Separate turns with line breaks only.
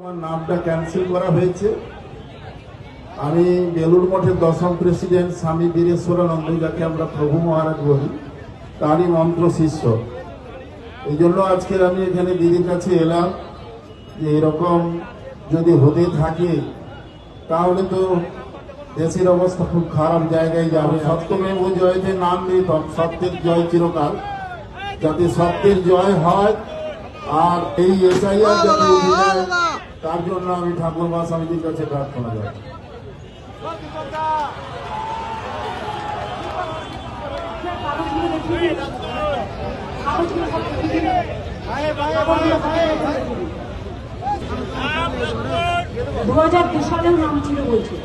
আমার নামটা ক্যান্সেল করা হয়েছে। আমি বেলুড় মঠের দশম প্রেসিডেন্ট স্বামী বীরেশ্বরানন্দ, যাকে আমরা প্রভু মহারাজ বলি, তারই মন্ত্র শিষ্য। এই জন্য আজকে আমি এখানে দিদির কাছে এলাম যে এরকম যদি হতে থাকে তাহলে তো দেশের অবস্থা খুব খারাপ জায়গায় যাবে। সত্যমেব জয়তে নাম নিতম, সত্যের জয় চিরকাল, যাতে সত্যের জয় হয় আর এই এসআইআর যাতে উঠে যায়, তার জন্য আমি ঠাকুর মা স্বামীজির কাছে প্রার্থনা করি।
দু 2002 সালেও নাম ছিল বলছে।